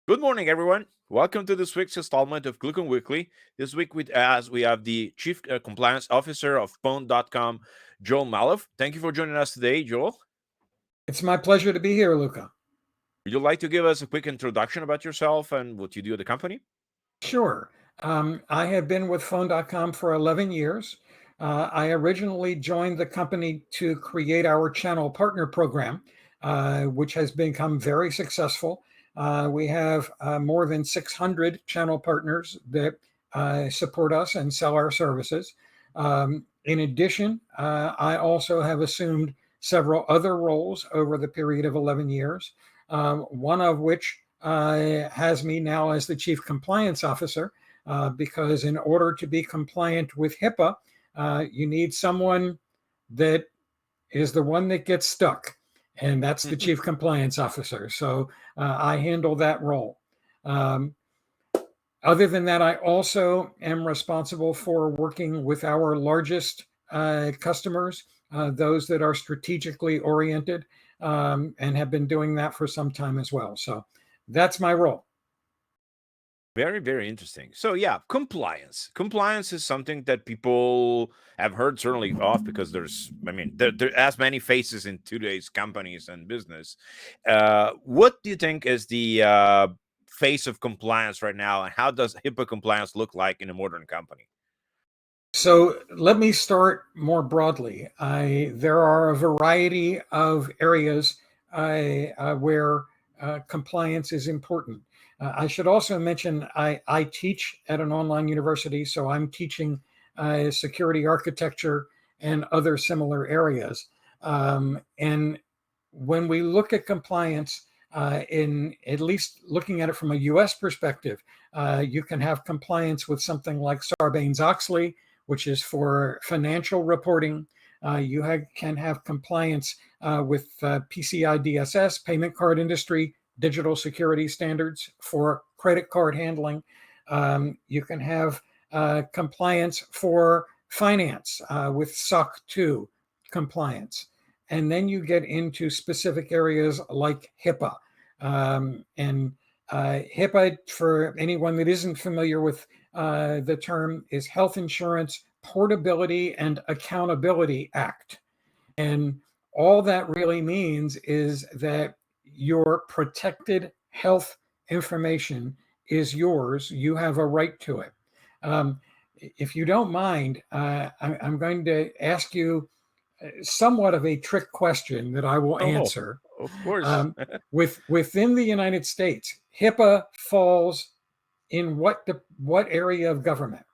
Good morning, everyone. Welcome to this week's installment of ClueCon Weekly. This week with us, we have the Chief Compliance Officer of Phone.com, Joel Maloff. Thank you for joining us today, Joel. It's my pleasure to be here, Luca. Would you like to give us a quick introduction about yourself and what you do at the company? Sure. I have been with Phone.com for 11 years. I originally joined the company to create our channel partner program, which has become very successful. We have more than 600 channel partners that support us and sell our services. In addition, I also have assumed several other roles over the period of 11 years, one of which has me now as the Chief Compliance Officer, because in order to be compliant with Hipaa, you need someone that is the one that gets stuck, and that's the Chief Compliance Officer. So I handle that role. Other than that, I also am responsible for working with our largest customers, those that are strategically oriented, and have been doing that for some time as well. So that's my role. Very, very interesting. So, yeah, compliance. Compliance is something that people have heard certainly of because there are as many faces in today's companies and business. What do you think is the face of compliance right now, and how does HIPAA compliance look like in a modern company? So let me start more broadly. There are a variety of areas where compliance is important. I should also mention I teach at an online university, so I'm teaching security architecture and other similar areas. And when we look at compliance, in at least looking at it from a US perspective, you can have compliance with something like Sarbanes-Oxley, which is for financial reporting. Can have compliance with PCI DSS, payment card industry, digital security standards for credit card handling. You can have compliance for finance with SOC 2 compliance. And then you get into specific areas like HIPAA. And HIPAA, for anyone that isn't familiar with the term, is Health Insurance Portability and Accountability Act. And all that really means is that your protected health information is yours. You have a right to it. If you don't mind, I'm going to ask you somewhat of a trick question that I will answer. Of course. Within the United States, HIPAA falls in what area of government?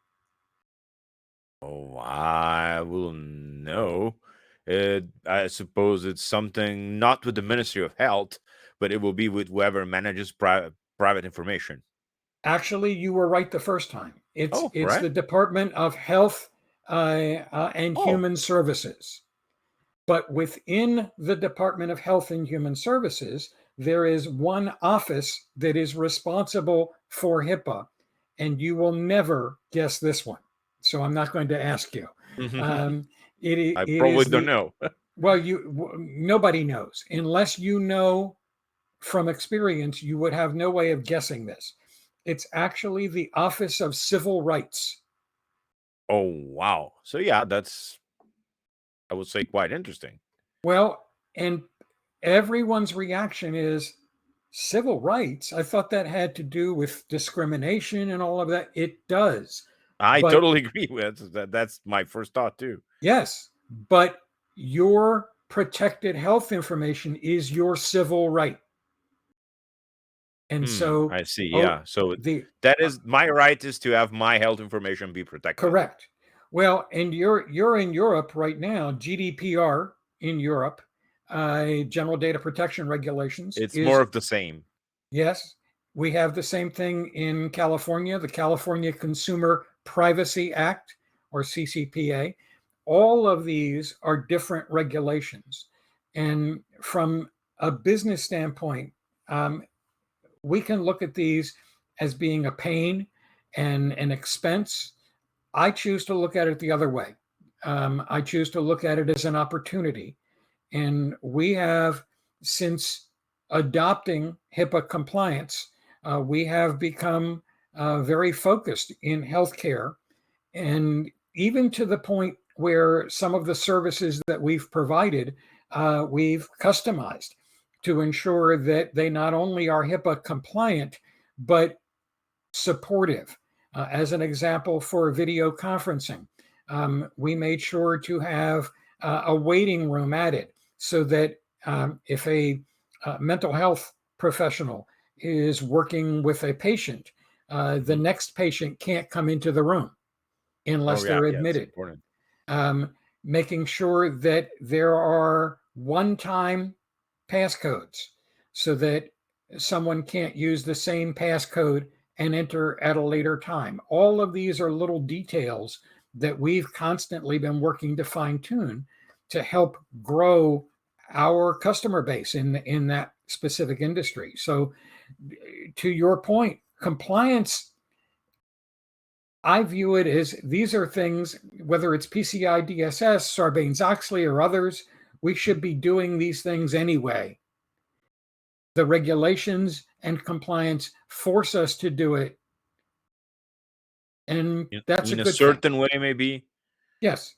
Oh, I will know. I suppose it's something not with the Ministry of Health, but it will be with whoever manages private information. Actually, you were right the first time. It's Oh, it's right. the Department of Health and Oh, Human Services. But within the Department of Health and Human Services, there is one office that is responsible for HIPAA, and you will never guess this one. So I'm not going to ask you. Um, I it probably is don't the know. well, nobody knows unless you know from experience. You would have no way of guessing this. It's actually the Office of Civil Rights. Oh, wow. So yeah, that's, I would say, quite interesting. Well, and everyone's reaction is civil rights. I thought that had to do with discrimination and all of that. It does. I But totally agree with that. That's my first thought too. yes, but your protected health information is your civil right. And so, I see. oh, Yeah. So the that is my right is to have my health information be protected. correct. Well, and you're in Europe right now. GDPR in Europe, General Data Protection Regulations It's more is of the same. yes. We have the same thing in California, the California Consumer Privacy Act, or CCPA. All of these are different regulations. And from a business standpoint, we can look at these as being a pain and an expense. I choose to look at it the other way. I choose to look at it as an opportunity. And we have, since adopting HIPAA compliance, We have become very focused in healthcare, and even to the point where some of the services that we've provided, we've customized to ensure that they not only are HIPAA compliant, but supportive. As an example, for video conferencing, we made sure to have a waiting room added so that if a mental health professional is working with a patient, the Mhm. next patient can't come into the room Oh unless yeah, they're yeah, it's admitted. important. Making sure that there are one-time passcodes so that someone can't use the same passcode and enter at a later time. All of these are little details that we've constantly been working to fine tune to help grow our customer base in that specific industry. So, to your point, compliance, I view it as these are things, whether it's PCI DSS, Sarbanes Oxley, or others, we should be doing these things anyway. The regulations and compliance force us to do it, and that's a In a good thing. certain way, maybe. Yes,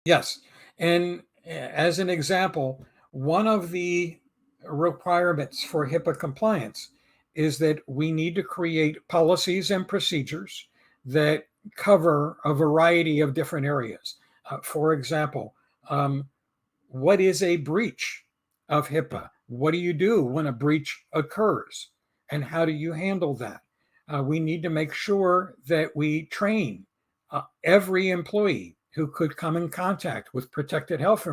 yes. And as an example, one of the requirements for HIPAA compliance is that we need to create policies and procedures that cover a variety of different areas. For example, what is a breach of HIPAA? What do you do when a breach occurs? And how do you handle that? We need to make sure that we train every employee who could come in contact with protected health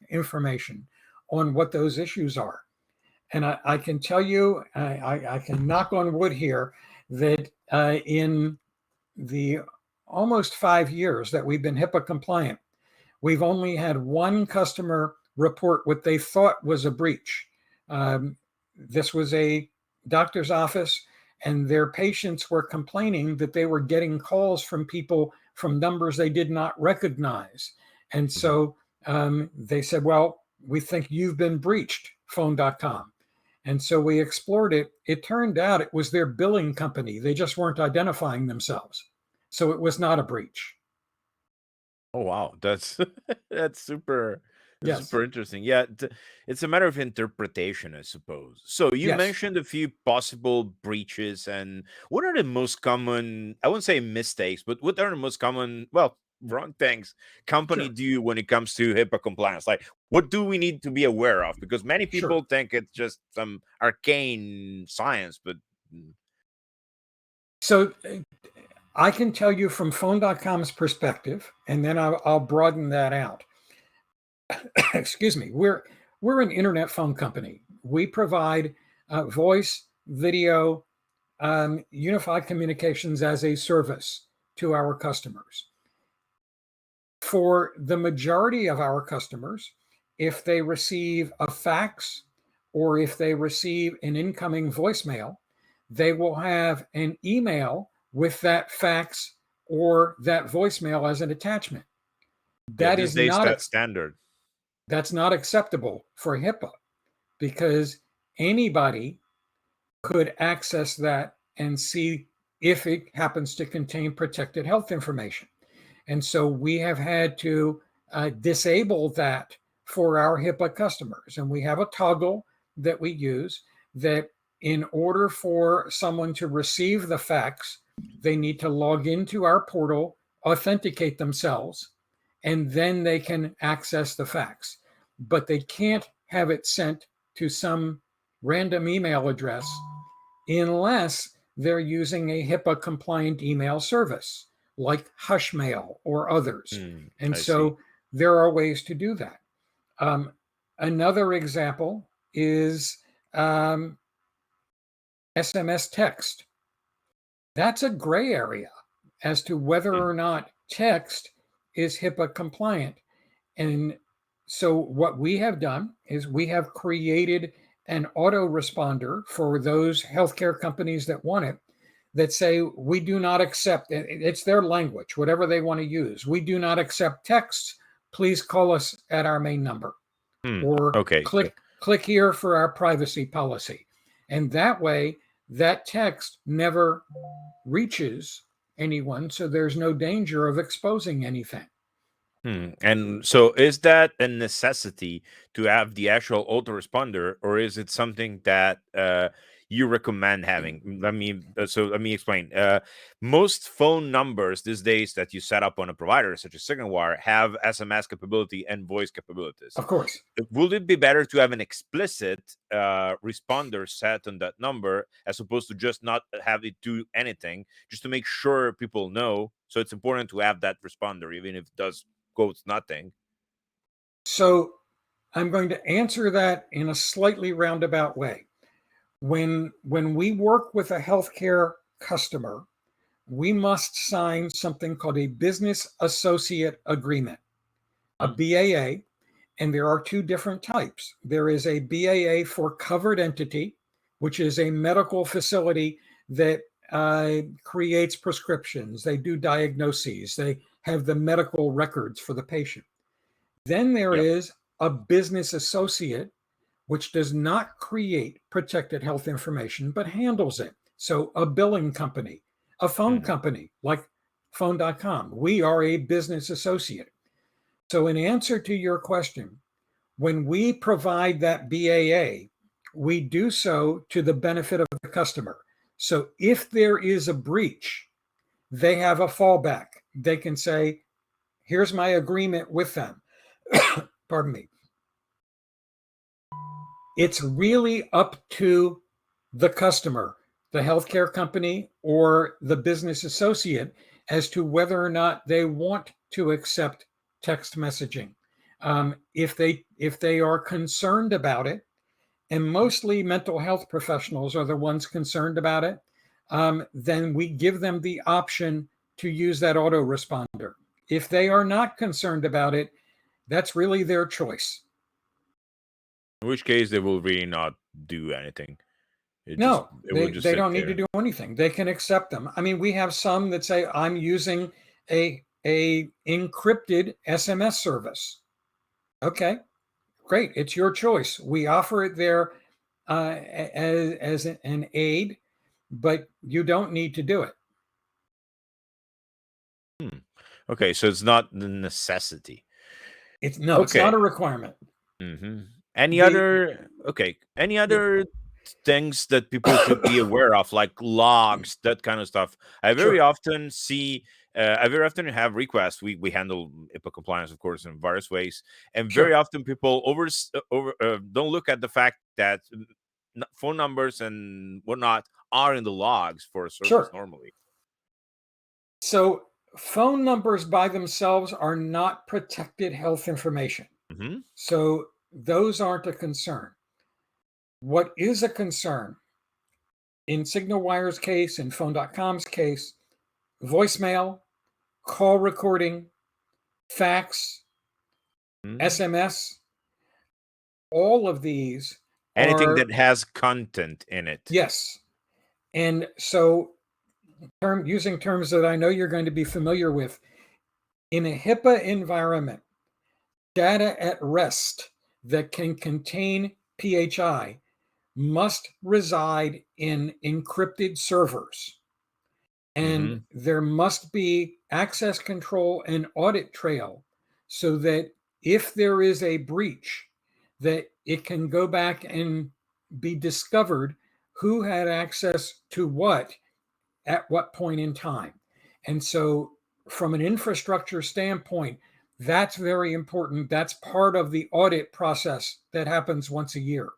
information on what those issues are. And I can tell you, I can knock on wood here, that in the almost 5 years that we've been HIPAA compliant, we've only had one customer report what they thought was a breach. This was a doctor's office, and their patients were complaining that they were getting calls from people from numbers they did not recognize. And Mhm. so they said, well, we think you've been breached, phone.com. And so we explored it. It turned out it was their billing company. They just weren't identifying themselves. So it was not a breach. Oh wow, that's that's Yes. super interesting. Yeah, it's a matter of interpretation, I suppose. So you Yes. mentioned a few possible breaches, and what are the most common? I wouldn't say mistakes, but what are the most common? Well, wrong things company Sure. do when it comes to HIPAA compliance. Like, what do we need to be aware of? Because many Sure. people think it's just some arcane science, but So I can tell you from phone.com's perspective, and then I'll broaden that out. Excuse me. We're an internet phone company. We provide voice, video, unified communications as a service to our customers. For the majority of our customers, if they receive a fax or if they receive an incoming voicemail, they will have an email with that fax or that voicemail as an attachment. yeah, That these is days not that's standard. that's not acceptable for HIPAA, because anybody could access that and see if it happens to contain protected health information. And so we have had to disable that for our HIPAA customers. And we have a toggle that we use that, in order for someone to receive the fax, they need to log into our portal, authenticate themselves, and then they can access the fax. But they can't have it sent to some random email address unless they're using a HIPAA compliant email service like Hushmail or others. And I see. so there are ways to do that. Um, Another example is SMS text. That's a gray area as to whether Hmm. or not text is HIPAA compliant. And so what we have done is we have created an autoresponder for those healthcare companies that want it, that say we do not accept, it's their language, whatever they want to use. We do not accept texts. Please call us at our main number, Hmm. or Okay. click here for our privacy policy. And that way that text never reaches anyone, so there's no danger of exposing anything. And so, is that a necessity to have the actual autoresponder, or is it something that you recommend having? Let me explain. Most phone numbers these days that you set up on a provider, such as SignalWire, have SMS capability and voice capabilities. Of course. Would it be better to have an explicit responder set on that number as opposed to just not have it do anything, just to make sure people know? So it's important to have that responder, even if it does quotes nothing. So I'm going to answer that in a slightly roundabout way. When we work with a healthcare customer, we must sign something called a business associate agreement, a BAA, and there are two different types. There is a BAA for covered entity, which is a medical facility that creates prescriptions, they do diagnoses, they have the medical records for the patient. Then there Yep. is a business associate, which does not create protected health information, but handles it. So a billing company, a phone company like phone.com, we are a business associate. So in answer to your question, when we provide that BAA, we do so to the benefit of the customer. So if there is a breach, they have a fallback. They can say, here's my agreement with them. Pardon me. It's really up to the customer, the healthcare company, or the business associate as to whether or not they want to accept text messaging. If they are concerned about it, and mostly mental health professionals are the ones concerned about it, then we give them the option to use that autoresponder. If they are not concerned about it, that's really their choice. In which case, they will really not do anything. No, It will just they sit don't need to there. do anything. They can accept them. I mean, we have some that say I'm using a encrypted SMS service. Okay, great. It's your choice. We offer it there as an aid, but you don't need to do it. Okay, so it's not the necessity. It's no, it's not Okay. a requirement. Any The, other? Okay. Any the other things that people should be aware of, like logs, that kind of stuff? I very sure, often see. I very often have requests. We handle Hipaa compliance, of course, in various ways, and very sure, often people don't look at the fact that phone numbers and whatnot are in the logs for a service sure. normally. So phone numbers by themselves are not protected health information. Hmm. So those aren't a concern. What is a concern in SignalWire's case, in Phone.com's case, voicemail, call recording, fax, SMS, all of these Anything are, that has content in it. yes. And so, using terms that I know you're going to be familiar with, in a HIPAA environment, data at rest that can contain PHI must reside in encrypted servers. And Hmm. there must be access control and audit trail so that if there is a breach, that it can go back and be discovered who had access to what at what point in time. And so, from an infrastructure standpoint, that's very important. That's part of the audit process that happens once a year.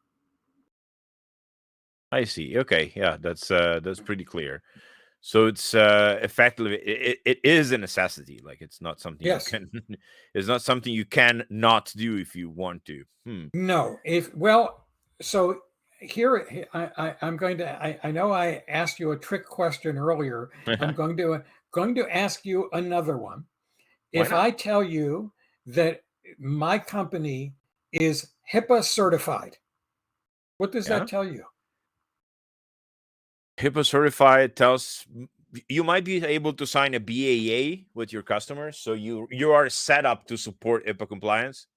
I see. Okay, yeah, that's pretty clear. So it's effectively it is a necessity. Like it's not something you Yes. can it's not something you can not do if you want to. No. If well, so here I'm going to. I know I asked you a trick question earlier. I'm going to ask you another one. Why If not? I tell you that my company is HIPAA certified, what does that Yeah. tell you? HIPAA certified tells you might be able to sign a BAA with your customers, so you are set up to support HIPAA compliance.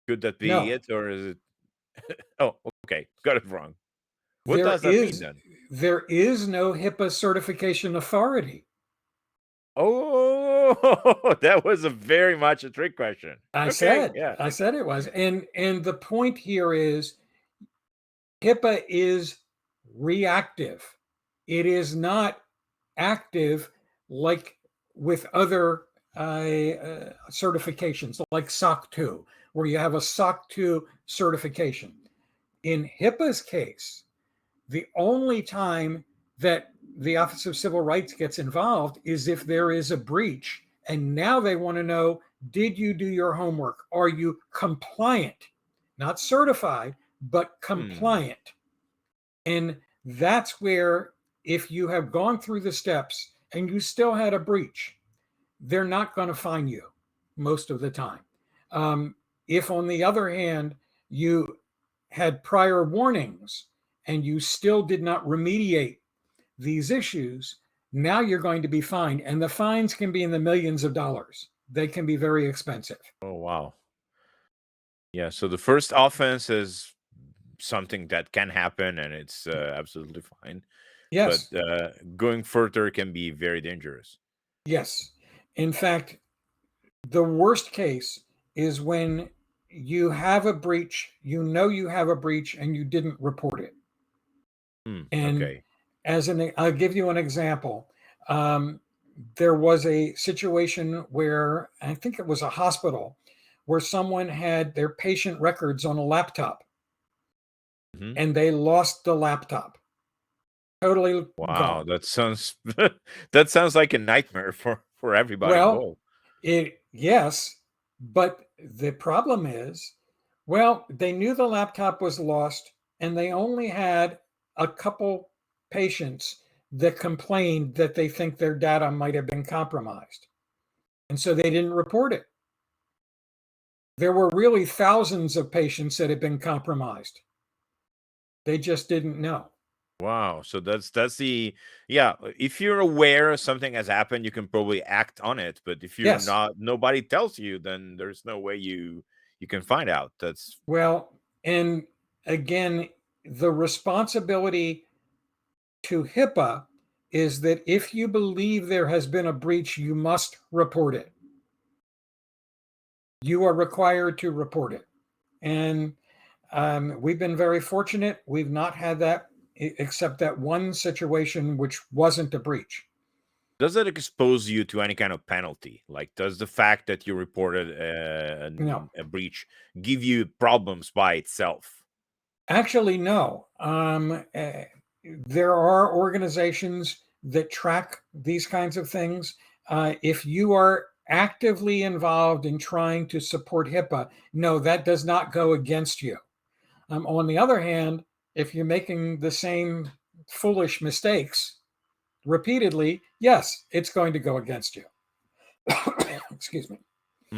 Could that be No. it, or is it? Oh, okay, got it wrong. What There does that mean is then? there is no HIPAA certification authority. Oh, that was a very much a trick question. Okay, yeah. I said it was. And the point here is HIPAA is reactive. It is not active like with other certifications, like SOC 2, where you have a SOC 2 certification. In HIPAA's case, the only time that the Office of Civil Rights gets involved is if there is a breach. And now they want to know, did you do your homework? Are you compliant? Not certified, but Hmm. compliant. And that's where, if you have gone through the steps and you still had a breach, they're not going to fine you most of the time. If, on the other hand, you had prior warnings and you still did not remediate these issues, now you're going to be fined. And the fines can be in the millions of dollars. They can be very expensive. Oh, wow. Yeah, so the first offense is something that can happen and it's absolutely fine. But Yes, going further can be very dangerous. yes. In fact, the worst case is when you have a breach, you know you have a breach, and you didn't report it. And Okay. I'll give you an example. Um, there was a situation where I think it was a hospital where someone had their patient records on a laptop Mhm. and they lost the laptop, totally Wow, gone. that sounds that sounds like a nightmare for everybody Well, involved. yes, but the problem is, well, they knew the laptop was lost and they only had a couple patients that complained that they think their data might have been compromised. And so they didn't report it. There were really thousands of patients that had been compromised. They just didn't know. Wow, so that's the yeah, if you're aware something has happened, you can probably act on it, but if you're Yes. not nobody tells you, then there's no way you can find out. That's Well, and again, the responsibility to HIPAA is that if you believe there has been a breach, you must report it. You are required to report it. And we've been very fortunate. We've not had that, except that one situation, which wasn't a breach. does it expose you to any kind of penalty? Like, does the fact that you reported No, a breach give you problems by itself? actually, no. There are organizations that track these kinds of things. If you are actively involved in trying to support HIPAA, no, that does not go against you. On the other hand, if you're making the same foolish mistakes repeatedly, yes, it's going to go against you. Excuse me.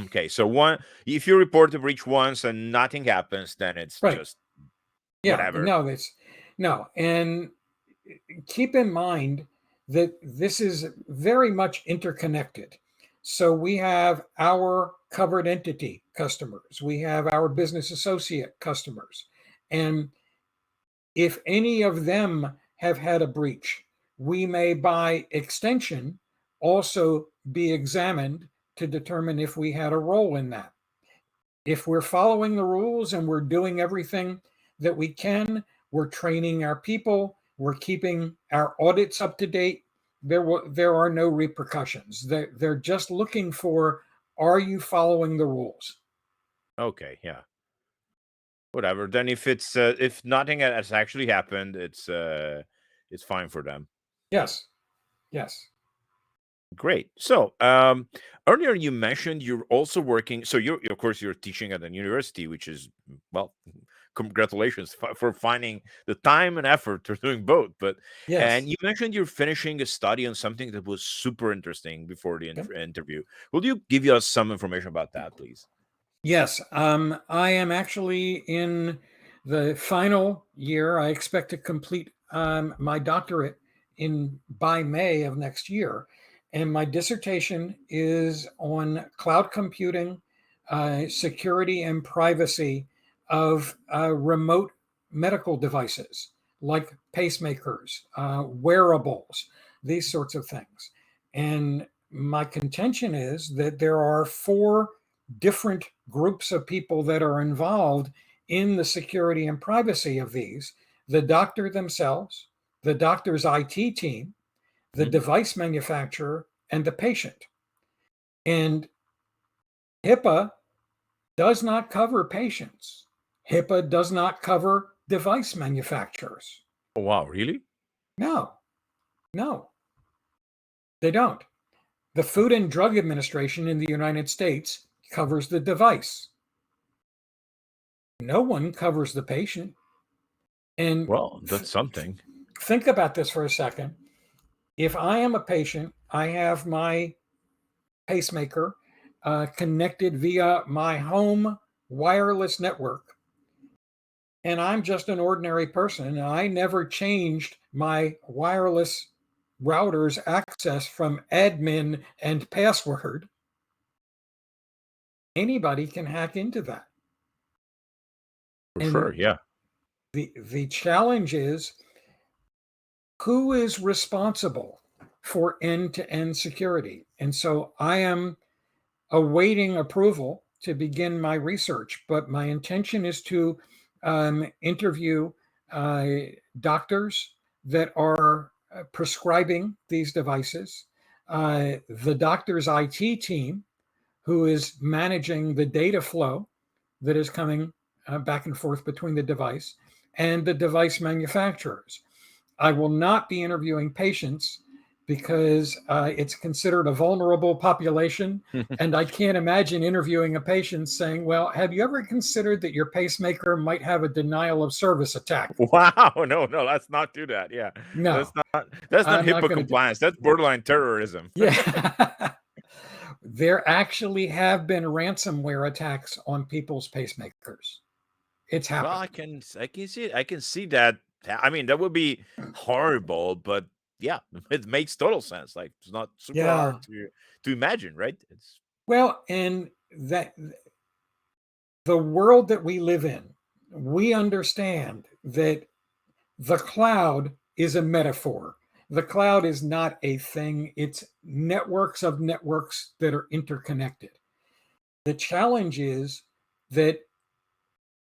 Okay, so one if you report the breach once and nothing happens, then it's Right. just Yeah. whatever. No, it's no. And keep in mind that this is very much interconnected. So we have our covered entity customers, we have our business associate customers. And if any of them have had a breach, we may, by extension, also be examined to determine if we had a role in that. If we're following the rules and we're doing everything that we can, we're training our people, we're keeping our audits up to date, there are no repercussions. They're just looking for, are you following the rules? Okay, yeah. Whatever. Then if nothing has actually happened, it's fine for them. Yes, yes, Great. So, earlier you mentioned you're also working. So, you're of course you're teaching at an university, which is well, congratulations for finding the time and effort to doing both. But and yes. you mentioned you're finishing a study on something that was super interesting before the Okay. interview. Will you give us some information about that, please? Yes, I am actually in the final year. I expect to complete my doctorate in by May of next year, and my dissertation is on cloud computing, security, and privacy of remote medical devices, like pacemakers, wearables, these sorts of things. And my contention is that there are four different groups of people that are involved in the security and privacy of these: the doctor themselves, the doctor's IT team, the Mhm. device manufacturer, and the patient. And HIPAA does not cover patients. HIPAA does not cover device manufacturers. Oh, wow, really? No, no, they don't. The Food and Drug Administration in the United States covers the device. No one covers the patient. And Well, that's something. think about this for a second. If I am a patient, I have my pacemaker connected via my home wireless network, and I'm just an ordinary person, and I never changed my wireless router's access from admin and password. Anybody can hack into that. For sure, And yeah. the challenge is, who is responsible for end-to-end security? And so I am awaiting approval to begin my research, but my intention is to interview uh, doctors that are prescribing these devices, the doctor's IT team, who is managing the data flow that is coming back and forth between the device, and the device manufacturers. I will not be interviewing patients because it's considered a vulnerable population. And I can't imagine interviewing a patient saying, well, have you ever considered that your pacemaker might have a denial of service attack? Wow, no, no, let's not do that. Yeah. No, That's not I'm not HIPAA going to do. compliance. That's borderline terrorism. Yeah. There actually have been ransomware attacks on people's pacemakers. It's Well, happened. I can see it. I can see that. I mean, that would be horrible, but yeah, it makes total sense. Like it's not super Yeah. hard to imagine, right? It's Well, and that the world that we live in, we understand that the cloud is a metaphor. The cloud is not a thing, it's networks of networks that are interconnected. The challenge is that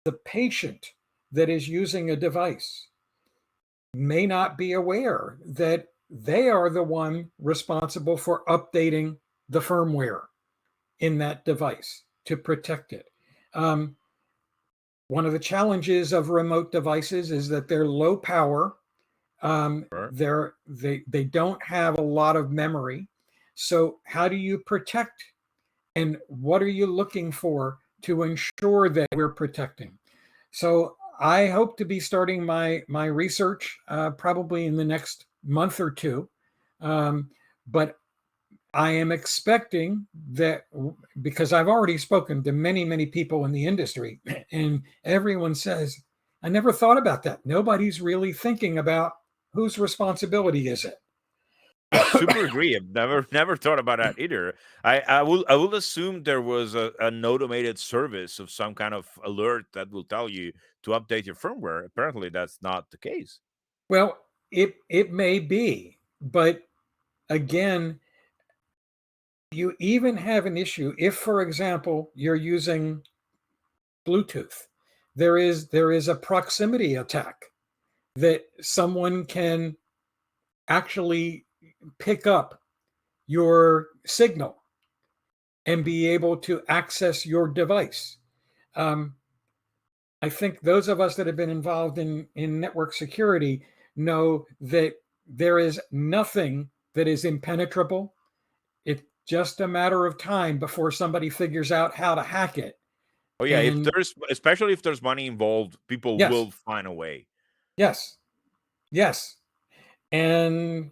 the patient that is using a device may not be aware that they are the one responsible for updating the firmware in that device to protect it. Um, One of the challenges of remote devices is that they're low power. sure. They don't have a lot of memory. So how do you protect, and what are you looking for to ensure that we're protecting? So I hope to be starting my research probably in the next month or two. But I am expecting that, because I've already spoken to many people in the industry, and everyone says, I never thought about that. Nobody's really thinking about whose responsibility is it. I super agree. I've never thought about that either. I will assume there was an automated service of some kind of alert that will tell you to update your firmware. Apparently, that's not the case. Well, it may be, but again, you even have an issue if, for example, you're using Bluetooth. There is a proximity attack that someone can actually pick up your signal and be able to access your device. Um, I think those of us that have been involved in network security know that there is nothing that is impenetrable. It's just a matter of time before somebody figures out how to hack it. Oh yeah, if And there's especially if there's money involved, people yes, will find a way. yes, yes. And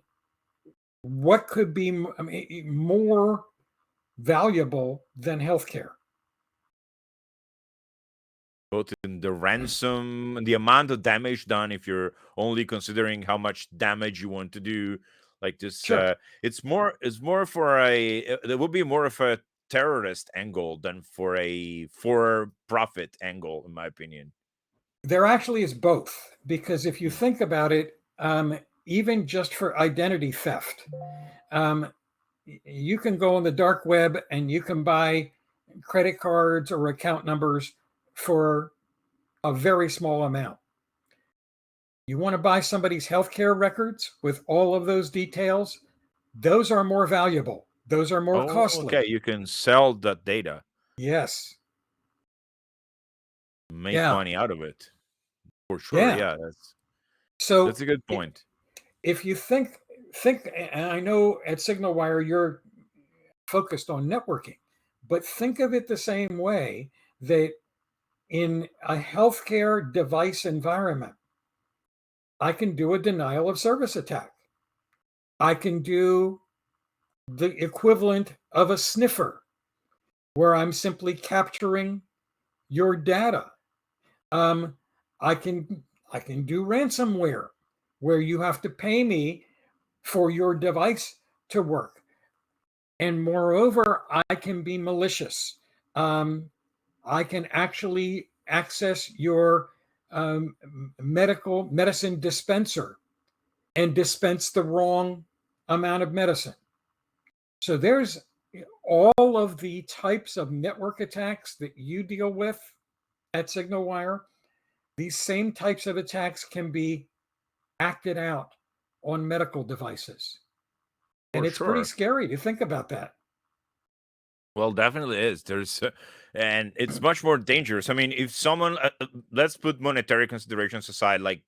what could be, I mean, more valuable than healthcare? Both in the ransom and the amount of damage done, if you're only considering how much damage you want to do, like this, Sure. it's more for there would be more of a terrorist angle than for a for profit angle, in my opinion. There actually is both, because if you think about it, even just for identity theft, um, you can go on the dark web and you can buy credit cards or account numbers for a very small amount. You want to buy somebody's healthcare records with all of those details, those are more valuable. Those are more Oh, okay. costly. You can sell that data, Yes. make Yeah. money out of it for sure. Yeah. Yeah, that's So a good point. if you think, and I know at SignalWire you're focused on networking, but think of it the same way that in a healthcare device environment, I can do a denial of service attack. I can do the equivalent of a sniffer, where I'm simply capturing your data. Um, I can I can do ransomware, where you have to pay me for your device to work. And moreover, I can be malicious. Um, I can actually access your medicine dispenser and dispense the wrong amount of medicine. So there's all of the types of network attacks that you deal with at SignalWire. These same types of attacks can be acted out on medical devices. And For it's pretty sure. scary to think about that. Well, definitely is. And it's much more dangerous. I mean, if someone, let's put monetary considerations aside, like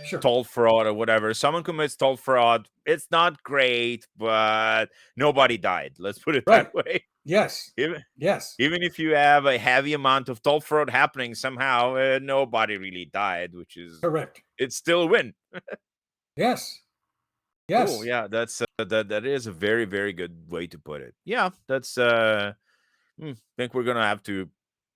Sure. toll fraud or whatever, someone commits toll fraud, it's not great, but nobody died. Let's put it Right. that way. Yes. Even, Yes. even if you have a heavy amount of toll fraud happening somehow, nobody really died, which is, Correct. it's still a win. Yes. Cool. Yes. Yeah, that is a very, very good way to put it. Yeah, that's think we're gonna have to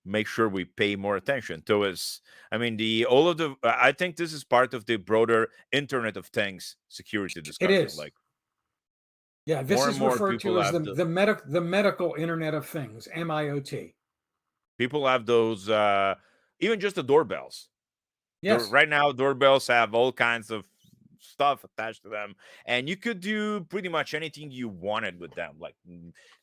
make sure we pay more attention to us. I mean, the all of the. I think this is part of the broader Internet of Things security It discussion. is. Like Yeah. This more and is more referred to people as have the medical Internet of Things, MIOT. people have those. Even just the doorbells. Yes. Right now, doorbells have all kinds of stuff attached to them, and you could do pretty much anything you wanted with them. Like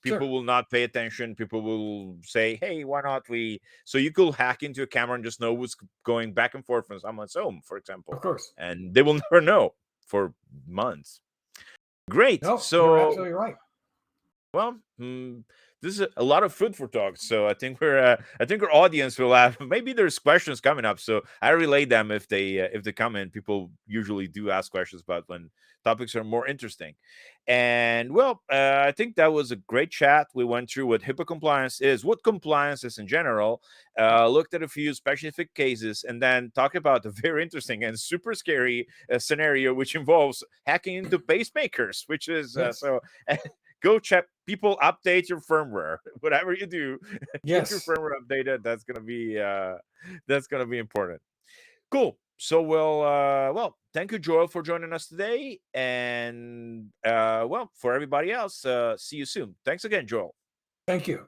people Sure. will not pay attention. People will say, "Hey, why not we?" So you could hack into a camera and just know what's going back and forth from someone's home, for example, Of course. and they will never know for months. Great. No, you're So absolutely right. well, this is a lot of food for talk. So I think our audience will have maybe there's questions coming up. So I relay them if they come in. People usually do ask questions about when topics are more interesting. And well, I think that was a great chat. We went through what HIPAA compliance is, what compliance is in general. Looked at a few specific cases, and then talked about a very interesting and super scary scenario, which involves hacking into pacemakers, which is Yes. so. Go check people, update your firmware. Whatever you do, keep your Yes. firmware updated. That's gonna be important. Cool. So well, thank you, Joel, for joining us today. And well, for everybody else, see you soon. Thanks again, Joel. Thank you.